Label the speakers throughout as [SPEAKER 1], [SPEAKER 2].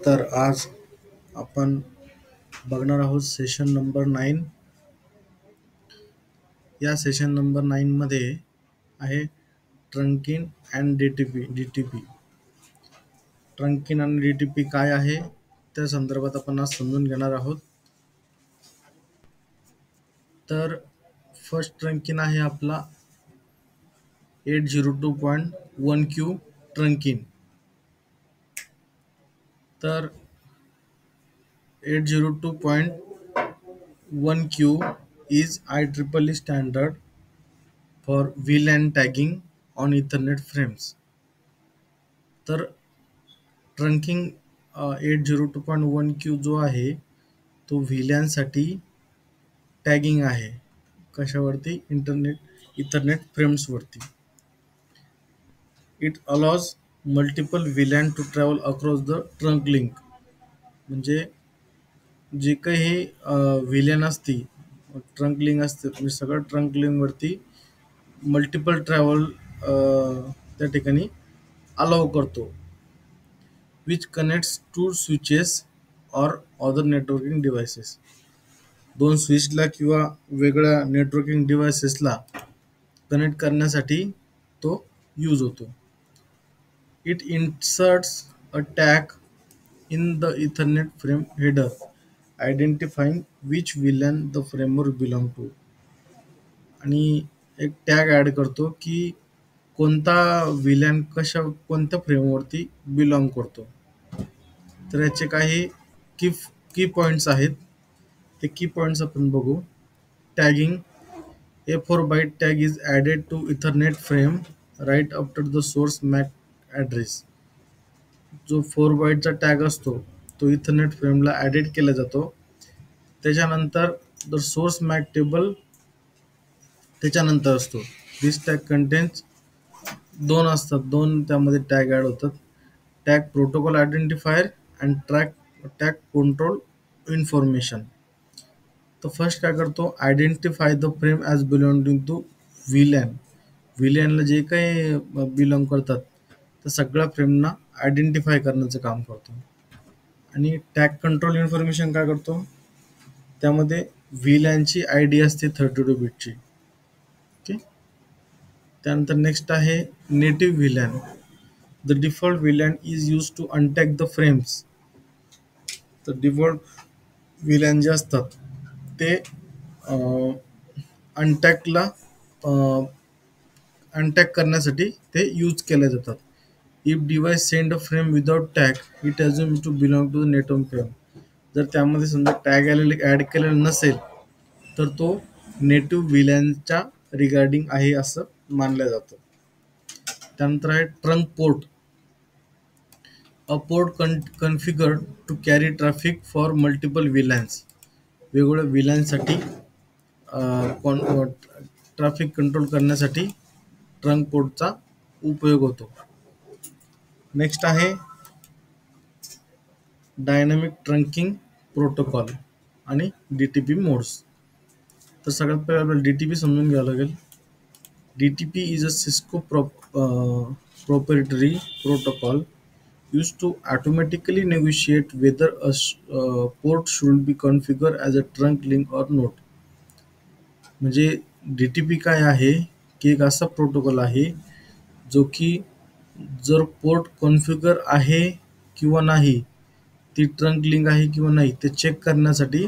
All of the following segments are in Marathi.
[SPEAKER 1] तर आज आपण बघणार आहोत सेशन नंबर 9. या सेशन नंबर 9 मध्ये आहे ट्रंकिन अँड डीटीपी. ट्रंकिन आणि डीटीपी काय आहे त्या संदर्भात आपण आज समजून घेणार आहोत. तर फर्स्ट ट्रंकिन आहे आपला 802.1Q ट्रंकिन. तर 802.1Q is IEEE standard for VLAN tagging on Ethernet frames. तर ट्रंकिंग 802.1Q जो आहे तो व्हीलॅनसाठी टॅगिंग आहे. कशावरती? इथरनेट फ्रेम्सवरती. It allows multiple VLAN to travel across the trunk link. म्हणजे जे काही व्हीलॅन असती, ट्रंक लिंक असते, म्हणजे सगळं ट्रंक लिंकवरती मल्टिपल ट्रॅव्हल त्या ठिकाणी अलाव करतो. Which connects to switches or other networking devices. दोन स्विचला किंवा वेगळ्या नेटवर्किंग डिव्हायसेसला कनेक्ट करण्यासाठी तो यूज होतो. It inserts a tag in the Ethernet frame header identifying which VLAN the फ्रेमवर बिलॉंग टू. आणि एक टॅग ॲड करतो की कोणता व्हीलॅन कोणत्या फ्रेमवरती बिलॉंग करतो. तर याचे काही की पॉईंट्स आहेत. ते की पॉईंट्स आपण बघू. Tagging. A 4 byte tag is added to Ethernet frame right after the source MAC address. जो 4 बाईटचा टॅग असतो तो इथरनेट फ्रेमला ॲडेड केला जातो. त्याच्यानंतर द सोर्स मॅक टेबल त्याच्यानंतर असतो. दिस टॅग कंटेन्स दोन असतात, दोन त्यामध्ये टॅग ॲड होतात. Tag protocol identifier and tag control information. तर फर्स्ट काय करतो, identify the frame as belonging to VLAN. व्हीलॅनला जे काही बिलॉंग करतात तर सगळ्या फ्रेमना आयडेंटिफाय करण्याचं काम करतो. आणि टॅग कंट्रोल इन्फॉर्मेशन काय करतो, त्यामध्ये व्हीलॅनची आय डी असते 32 बिटची. ओके. त्यानंतर नेक्स्ट आहे native VLAN. The default VLAN is use to untag the frames. तर डिफॉल्ट व्हीलॅन जे असतात ते अनटॅग करण्यासाठी ते यूज केले जातात. If device send a frame without tag it assume to belong to the network frame. जर त्यामध्ये समजा टॅग ॲड केलेला नसेल तर तो नेटिव्ह व्हीलॅनच्या रिगार्डिंग आहे असं मानलं जातं. त्यानंतर आहे trunk port. A port configured to carry traffic for multiple VLANs. वेगवेगळ्या व्हीलॅनसाठी ट्रॅफिक कंट्रोल करण्यासाठी ट्रंक पोर्टचा उपयोग होतो. नेक्स्ट आहे डायनॅमिक ट्रंकिंग प्रोटोकॉल आणि डीटीपी मोड्स. तर सगळ्यात पहिले आपल्याला डीटीपी समजून घ्यावं लागेल. DTP is a Cisco proprietary protocol used to automatically negotiate whether a port should be configured as a trunk link or not. म्हणजे डीटीपी काय आहे की एक असा प्रोटोकॉल आहे जो की जर पोर्ट कॉन्फिगर आहे किंवा नाही, ती ट्रंक लिंक आहे किंवा नाही ते चेक करण्यासाठी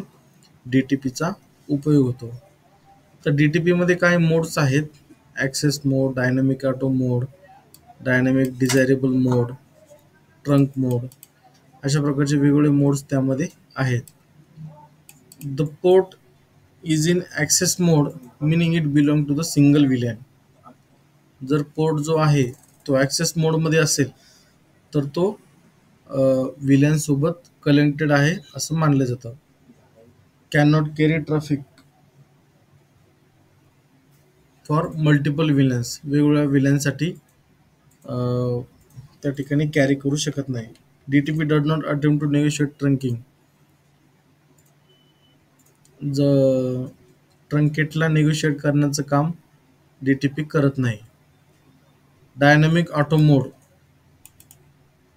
[SPEAKER 1] डीटीपीचा उपयोग होतो. तर डीटीपीमध्ये काय मोड्स आहेत, access mode, dynamic auto mode, dynamic desirable mode, trunk mode, अशा प्रकारचे वेगवेगळे मोड्स त्यामध्ये आहेत. The port is in access mode meaning it belong to the single VLAN. जर पोर्ट जो आहे तो ॲक्सेस मोडमध्ये असेल तर तो व्हीलॅन सोबत कनेक्टेड आहे असं मानलं जातं. Can not carry traffic for multiple VLANs. वेगवेगळ्या व्हीलॅनसाठी त्या ठिकाणी कॅरी करू शकत नाही. DTP does not attempt to negotiate trunking. ट्रंकेटला नेगोशिएट करण्याचं काम डीटीपी करत नाही. Dynamic auto mode.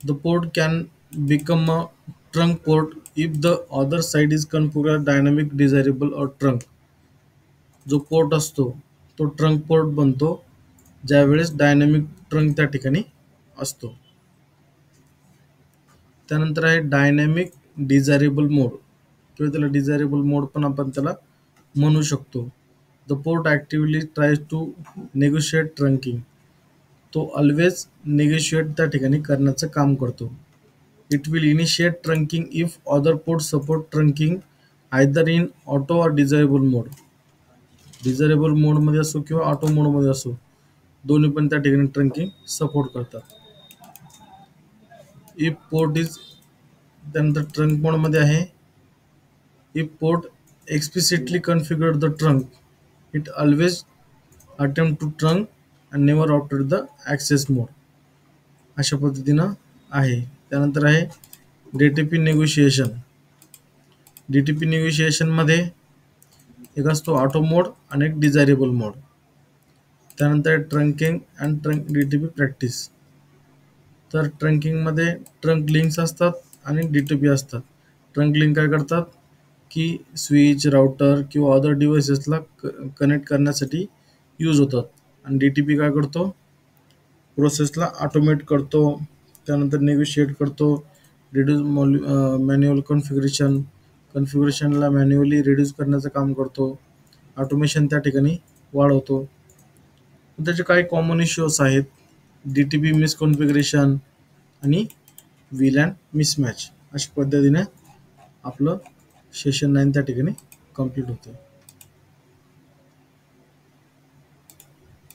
[SPEAKER 1] The port can become a trunk port if the other side is configured dynamic desirable or trunk. जो पोर्ट असतो तो ट्रंक पोर्ट बनतो ज्यावेळेस डायनॅमिक ट्रंक त्या ठिकाणी असतो. त्यानंतर आहे डायनॅमिक डिझायरेबल मोड किंवा त्याला डिझायरेबल मोड पण आपण त्याला म्हणू शकतो. The port actively tries to negotiate trunking. तो ऑलवेज नेगोशिएट त्या ठिकाणी करण्याचं काम करतो. It will initiate trunking if other port support trunking either in auto or desirable mode. Desirable मोडमध्ये असो किंवा ऑटो मोडमध्ये असो दोन्ही पण त्या ठिकाणी ट्रंकिंग सपोर्ट करतात. इफ पोर्ट इज त्यानंतर ट्रंक मोडमध्ये आहे. If port explicitly configured the trunk it always attempt to trunk and never opted the access mode. अशा पद्धतीनं आहे. त्यानंतर आहे डीटीपी नेगोशिएशन. डीटीपी नेगोशिएशनमध्ये एक असतो ऑटो मोड आणि एक डिझायरेबल मोड. त्यानंतर trunking and trunk DTP practice. तर ट्रंकिंगमध्ये ट्रंक लिंक्स असतात आणि डीटीपी असतात. ट्रंक लिंक काय करतात की स्विच राउटर किंवा अदर डिव्हाइसेसला कनेक्ट करण्यासाठी यूज होतात. आणि डीटीपी काय करतो प्रोसेसला ऑटोमेट करतो. त्यानंतर नेगोशिएट करतो. रिड्यूस मॅन्युअल कन्फिगरेशनला मॅन्युअली रिड्यूस करण्याचं काम करतो. ऑटोमेशन त्या ठिकाणी वाढवतो. त्याचे काही कॉमन इश्यूज आहेत. डीटीपी मिसकॉन्फिगरेशन आणि व्हीलॅन मिसमॅच. अशा पद्धतीने आपलं सेशन 9 त्या ठिकाणी कंप्लीट होतं.